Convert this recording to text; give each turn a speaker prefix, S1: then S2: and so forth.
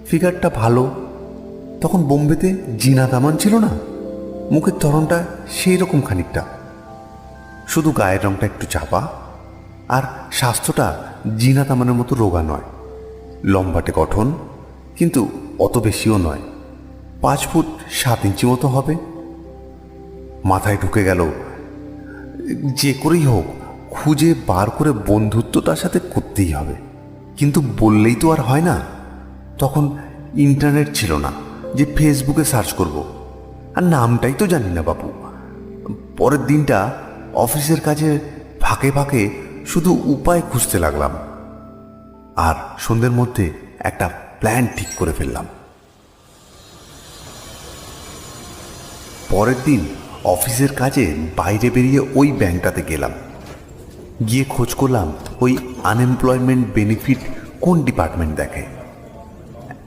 S1: ফিগারটা ভালো। তখন বোম্বেতে জিনাত আমান ছিল না, মুখের ধরনটা সেই রকম খানিকটা, শুধু গায়ের রংটা একটু চাপা। আর স্বাস্থ্যটা জিনাত আমানের মতো রোগা নয়, লম্বাটে গঠন, কিন্তু অত বেশিও নয়, 5 ফুট 7 ইঞ্চি মতো হবে। মাথায় ঢুকে গেল যে করেই হোক খুঁজে বার করে বন্ধুত্ব তার সাথে করতেই হবে। কিন্তু বললেই তো আর হয় না, তখন ইন্টারনেট ছিল না যে ফেসবুকে সার্চ করব, আর নামটাই তো জানি না বাবু। পরের দিনটা অফিসের কাজে ফাঁকে ফাঁকে শুধু উপায় খুঁজতে লাগলাম, আর সন্ধ্যের মধ্যে একটা প্ল্যান ঠিক করে ফেললাম। পরের দিন অফিসের কাজে বাইরে বেরিয়ে ওই ব্যাংকটাতে গেলাম, গিয়ে খোঁজ করলাম ওই আনএমপ্লয়মেন্ট বেনিফিট কোন ডিপার্টমেন্ট দেখে।